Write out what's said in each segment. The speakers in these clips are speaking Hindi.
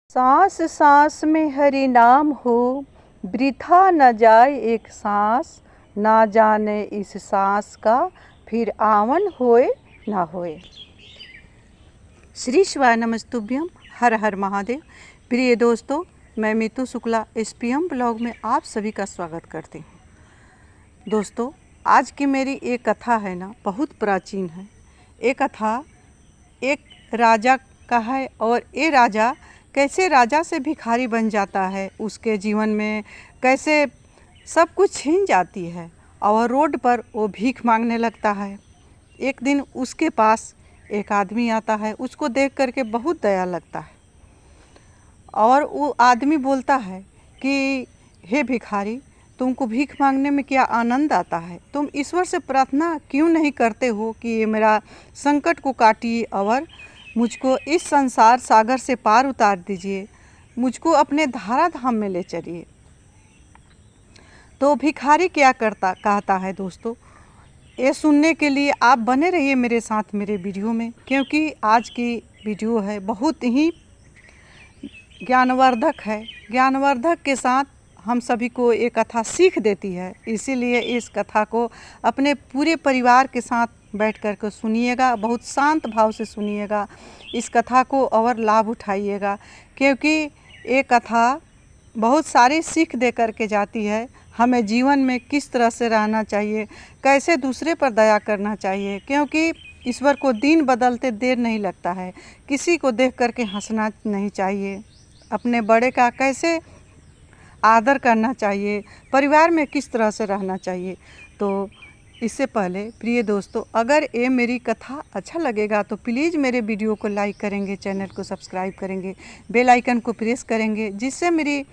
सांस सांस में हरि नाम हो, वृथा न जाए एक सांस। ना जाने इस सांस का फिर आवन होए ना होए। श्री शिवाय नमस्तुभ्यम। हर हर महादेव। प्रिय दोस्तों, मैं मीतू शुक्ला एसपीएम ब्लॉग में आप सभी का स्वागत करती हूँ। दोस्तों, आज की मेरी एक कथा है ना, बहुत प्राचीन है। ये कथा एक राजा का है और ये राजा कैसे राजा से भिखारी बन जाता है, उसके जीवन में कैसे सब कुछ छीन जाती है और रोड पर वो भीख मांगने लगता है। एक दिन उसके पास एक आदमी आता है, उसको देख करके बहुत दया लगता है और वो आदमी बोलता है कि हे भिखारी, तुमको भीख मांगने में क्या आनंद आता है? तुम ईश्वर से प्रार्थना क्यों नहीं करते हो कि ये मेरा संकट को काटिए और मुझको इस संसार सागर से पार उतार दीजिए, मुझको अपने धारा धाम में ले चलिए। तो भिखारी क्या कहता है दोस्तों, ये सुनने के लिए आप बने रहिए मेरे साथ मेरे वीडियो में, क्योंकि आज की वीडियो है बहुत ही ज्ञानवर्धक है। ज्ञानवर्धक के साथ हम सभी को ये कथा सीख देती है, इसीलिए इस कथा को अपने पूरे परिवार के साथ बैठ कर के सुनिएगा, बहुत शांत भाव से सुनिएगा इस कथा को और लाभ उठाइएगा, क्योंकि ये कथा बहुत सारी सीख दे कर के जाती है। हमें जीवन में किस तरह से रहना चाहिए, कैसे दूसरे पर दया करना चाहिए, क्योंकि ईश्वर को दिन बदलते देर नहीं लगता है। किसी को देख कर के हंसना नहीं चाहिए, अपने बड़े का कैसे आदर करना चाहिए, परिवार में किस तरह से रहना चाहिए। तो इससे पहले प्रिय दोस्तों, अगर ये मेरी कथा अच्छा लगेगा तो प्लीज़ मेरे वीडियो को लाइक करेंगे, चैनल को सब्सक्राइब करेंगे, बेल आइकन को प्रेस करेंगे, जिससे मेरी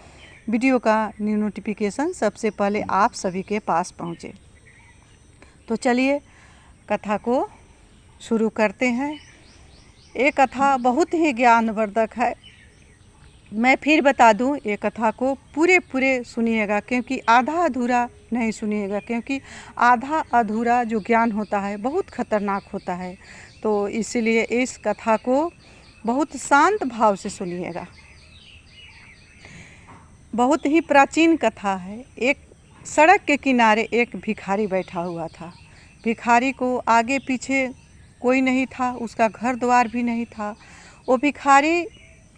वीडियो का न्यू नोटिफिकेशन सबसे पहले आप सभी के पास पहुँचे। तो चलिए कथा को शुरू करते हैं। ये कथा बहुत ही ज्ञानवर्धक है। मैं फिर बता दूं, ये कथा को पूरे सुनिएगा, क्योंकि आधा अधूरा नहीं सुनिएगा, क्योंकि आधा अधूरा जो ज्ञान होता है बहुत खतरनाक होता है। तो इसीलिए इस कथा को बहुत शांत भाव से सुनिएगा। बहुत ही प्राचीन कथा है। एक सड़क के किनारे एक भिखारी बैठा हुआ था। भिखारी को आगे पीछे कोई नहीं था, उसका घर द्वार भी नहीं था। वो भिखारी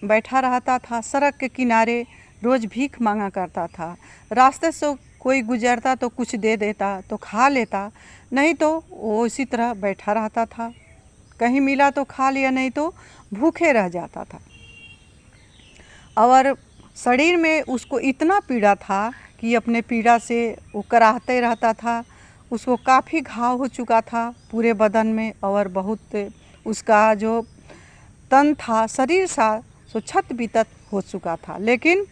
बैठा रहता था सड़क के किनारे, रोज़ भीख मांगा करता था। रास्ते से कोई गुजरता तो कुछ दे देता तो खा लेता, नहीं तो वो इसी तरह बैठा रहता था। कहीं मिला तो खा लिया, नहीं तो भूखे रह जाता था। और शरीर में उसको इतना पीड़ा था कि अपने पीड़ा से वो कराहते रहता था। उसको काफ़ी घाव हो चुका था पूरे बदन में, और बहुत उसका जो तन था, शरीर सा सो छत बितत हो चुका था, लेकिन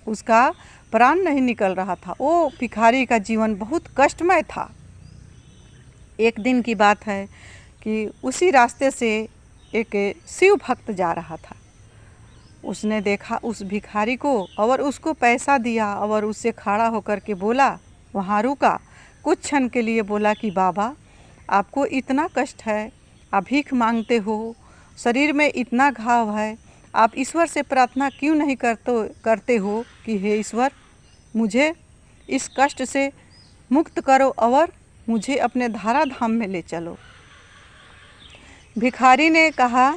उसका प्राण नहीं निकल रहा था। वो भिखारी का जीवन बहुत कष्टमय था। एक दिन की बात है कि उसी रास्ते से एक शिव भक्त जा रहा था। उसने देखा उस भिखारी को और उसको पैसा दिया और उससे खड़ा होकर के बोला, वहाँ रुका, कुछ क्षण के लिए बोला कि बाबा, आपको इतना कष्ट है, आप भीख मांगते हो, शरीर में इतना घाव है, आप ईश्वर से प्रार्थना क्यों नहीं करते हो कि हे ईश्वर, मुझे इस कष्ट से मुक्त करो और मुझे अपने धारा धाम में ले चलो। भिखारी ने कहा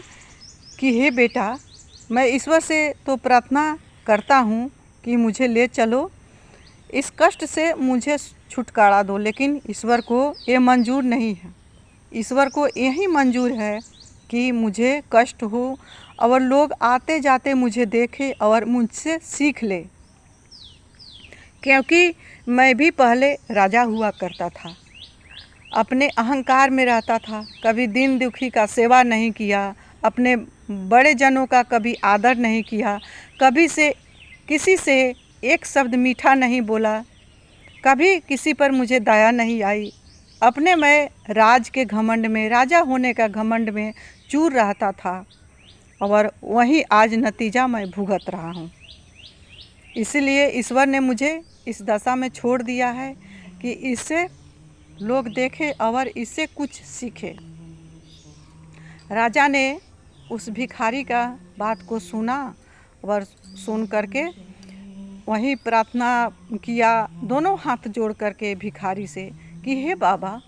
कि हे बेटा, मैं ईश्वर से तो प्रार्थना करता हूँ कि मुझे ले चलो, इस कष्ट से मुझे छुटकारा दो, लेकिन ईश्वर को ये मंजूर नहीं है। ईश्वर को यही मंजूर है कि मुझे कष्ट हो और लोग आते जाते मुझे देखें और मुझसे सीख ले, क्योंकि मैं भी पहले राजा हुआ करता था, अपने अहंकार में रहता था, कभी दीन दुखी का सेवा नहीं किया, अपने बड़े जनों का कभी आदर नहीं किया, कभी से किसी से एक शब्द मीठा नहीं बोला, कभी किसी पर मुझे दया नहीं आई। अपने मैं राज के घमंड में, राजा होने का घमंड में चूर रहता था, और वही आज नतीजा मैं भुगत रहा हूँ। इसलिए ईश्वर ने मुझे इस दशा में छोड़ दिया है कि इससे लोग देखें और इससे कुछ सीखें। राजा ने उस भिखारी का बात को सुना और सुन करके वहीं प्रार्थना किया, दोनों हाथ जोड़ करके भिखारी से कि हे बाबा,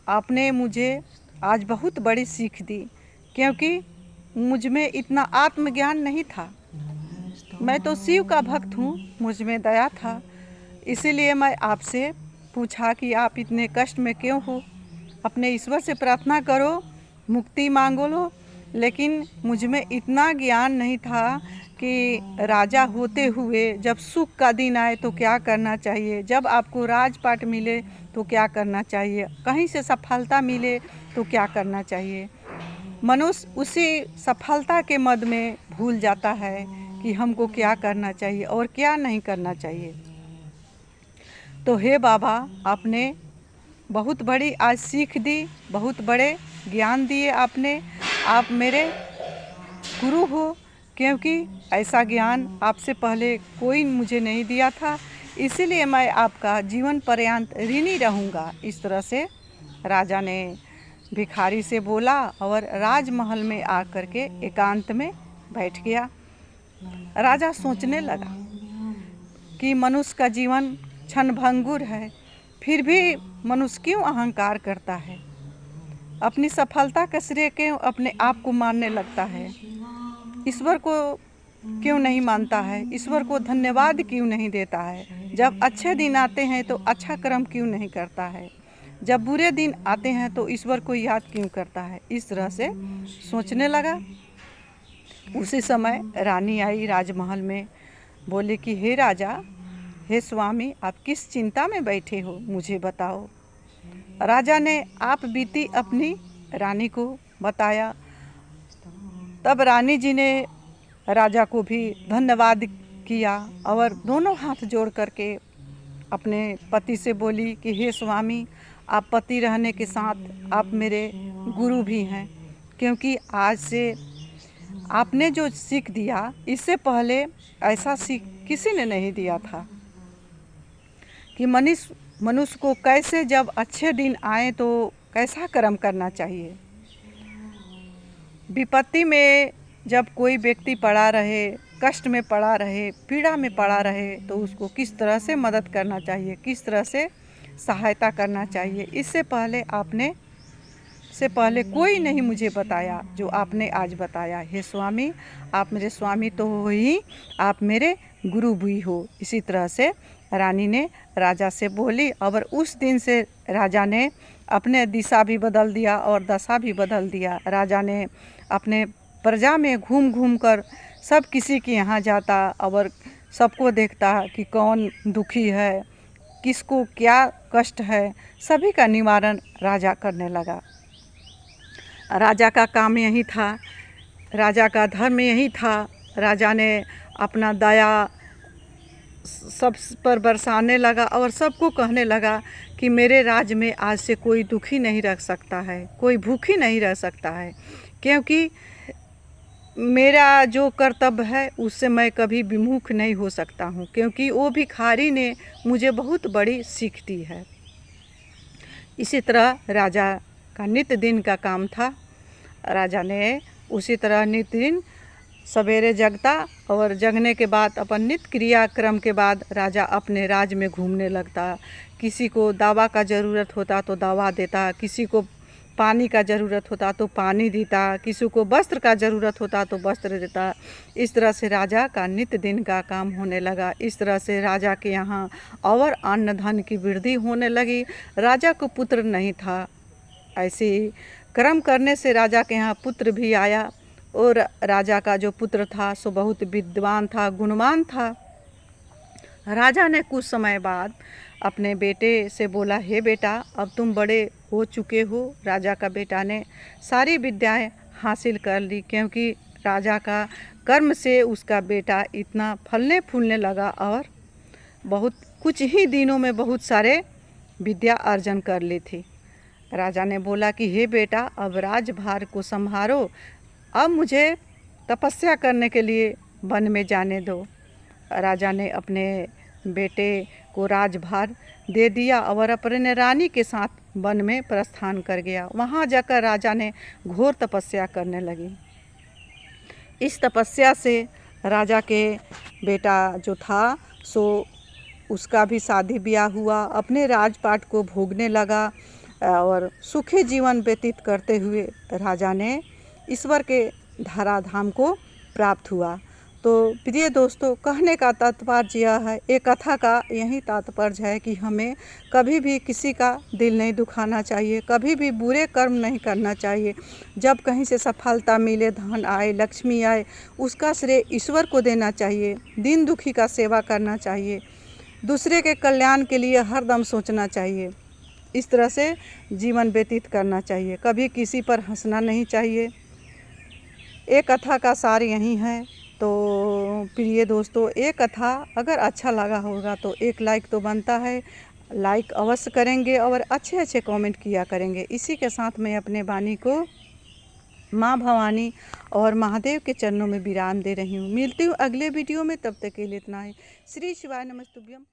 आपने मुझे आज बहुत बड़ी सीख दी, क्योंकि मुझ में इतना आत्मज्ञान नहीं था। मैं तो शिव का भक्त हूँ, मुझ में दया था, इसीलिए मैं आपसे पूछा कि आप इतने कष्ट में क्यों हो, अपने ईश्वर से प्रार्थना करो, मुक्ति मांगो लो। लेकिन मुझ में इतना ज्ञान नहीं था कि राजा होते हुए जब सुख का दिन आए तो क्या करना चाहिए, जब आपको राजपाट मिले तो क्या करना चाहिए, कहीं से सफलता मिले तो क्या करना चाहिए। मनुष्य उसी सफलता के मद में भूल जाता है कि हमको क्या करना चाहिए और क्या नहीं करना चाहिए। तो हे बाबा, आपने बहुत बड़ी आज सीख दी, बहुत बड़े ज्ञान दिए आपने, आप मेरे गुरु हो, क्योंकि ऐसा ज्ञान आपसे पहले कोई मुझे नहीं दिया था, इसीलिए मैं आपका जीवन पर्यंत ऋणी रहूँगा। इस तरह से राजा ने भिखारी से बोला और राजमहल में आकर के एकांत में बैठ गया। राजा सोचने लगा कि मनुष्य का जीवन क्षणभंगुर है, फिर भी मनुष्य क्यों अहंकार करता है, अपनी सफलता का श्रेय क्यों अपने आप को मानने लगता है, ईश्वर को क्यों नहीं मानता है, ईश्वर को धन्यवाद क्यों नहीं देता है, जब अच्छे दिन आते हैं तो अच्छा कर्म क्यों नहीं करता है, जब बुरे दिन आते हैं तो ईश्वर को याद क्यों करता है। इस तरह से सोचने लगा। उसी समय रानी आई राजमहल में, बोले कि हे राजा, हे स्वामी, आप किस चिंता में बैठे हो, मुझे बताओ। राजा ने आप बीती अपनी रानी को बताया। तब रानी जी ने राजा को भी धन्यवाद किया और दोनों हाथ जोड़ करके अपने पति से बोली कि हे स्वामी, आप पति रहने के साथ आप मेरे गुरु भी हैं, क्योंकि आज से आपने जो सीख दिया, इससे पहले ऐसा सीख किसी ने नहीं दिया था कि मनुष्य को कैसे जब अच्छे दिन आए तो कैसा कर्म करना चाहिए। विपत्ति में जब कोई व्यक्ति पड़ा रहे, कष्ट में पड़ा रहे, पीड़ा में पड़ा रहे, तो उसको किस तरह से मदद करना चाहिए, किस तरह से सहायता करना चाहिए, इससे पहले कोई नहीं मुझे बताया जो आपने आज बताया। हे स्वामी, आप मेरे स्वामी तो हो ही, आप मेरे गुरु भी हो। इसी तरह से रानी ने राजा से बोली और उस दिन से राजा ने अपने दिशा भी बदल दिया और दशा भी बदल दिया। राजा ने अपने प्रजा में घूम घूम कर सब किसी के यहाँ जाता और सबको देखता कि कौन दुखी है, किसको क्या कष्ट है, सभी का निवारण राजा करने लगा। राजा का काम यही था, राजा का धर्म यही था। राजा ने अपना दया सब पर बरसाने लगा और सबको कहने लगा कि मेरे राज्य में आज से कोई दुखी नहीं रह सकता है, कोई भूखी नहीं रह सकता है, क्योंकि मेरा जो कर्तव्य है उससे मैं कभी विमुख नहीं हो सकता हूँ, क्योंकि वो भिखारी ने मुझे बहुत बड़ी सीख दी है। इसी तरह राजा का नित्य दिन का काम था। राजा ने उसी तरह नित्य दिन सवेरे जगता और जगने के बाद अपन नित्य क्रियाक्रम के बाद राजा अपने राज्य में घूमने लगता। किसी को दवा का ज़रूरत होता तो दवा देता, किसी को पानी का ज़रूरत होता तो पानी देता, किसी को वस्त्र का ज़रूरत होता तो वस्त्र देता। इस तरह से राजा का नित्य दिन का काम होने लगा। इस तरह से राजा के यहाँ और अन्न धन की वृद्धि होने लगी। राजा को पुत्र नहीं था, ऐसे ही कर्म करने से राजा के यहाँ पुत्र भी आया और राजा का जो पुत्र था सो बहुत विद्वान था, गुणवान था। राजा ने कुछ समय बाद अपने बेटे से बोला, हे बेटा, अब तुम बड़े हो चुके हो। राजा का बेटा ने सारी विद्याएं हासिल कर ली, क्योंकि राजा का कर्म से उसका बेटा इतना फलने फूलने लगा और बहुत कुछ ही दिनों में बहुत सारे विद्या अर्जन कर ली थी। राजा ने बोला कि हे बेटा, अब राजभार को संभालो, अब मुझे तपस्या करने के लिए वन में जाने दो। राजा ने अपने बेटे को राजभार दे दिया और अपने रानी के साथ वन में प्रस्थान कर गया। वहाँ जाकर राजा ने घोर तपस्या करने लगी। इस तपस्या से राजा के बेटा जो था सो उसका भी शादी ब्याह हुआ, अपने राजपाट को भोगने लगा और सुखी जीवन व्यतीत करते हुए राजा ने ईश्वर के धराधाम को प्राप्त हुआ। तो प्रिय दोस्तों, कहने का तात्पर्य यह है, एक कथा का यही तात्पर्य है कि हमें कभी भी किसी का दिल नहीं दुखाना चाहिए, कभी भी बुरे कर्म नहीं करना चाहिए। जब कहीं से सफलता मिले, धन आए, लक्ष्मी आए, उसका श्रेय ईश्वर को देना चाहिए। दीन दुखी का सेवा करना चाहिए, दूसरे के कल्याण के लिए हरदम सोचना चाहिए। इस तरह से जीवन व्यतीत करना चाहिए, कभी किसी पर हंसना नहीं चाहिए। एक कथा का सार यही है। तो प्रिय दोस्तों, एक कथा अगर अच्छा लगा होगा तो एक लाइक तो बनता है, लाइक अवश्य करेंगे और अच्छे अच्छे कमेंट किया करेंगे। इसी के साथ मैं अपने वाणी को माँ भवानी और महादेव के चरणों में विराम दे रही हूँ। मिलती हूँ अगले वीडियो में, तब तक के लिए इतना ही। श्री शिवाय नमस्तुभ्यम।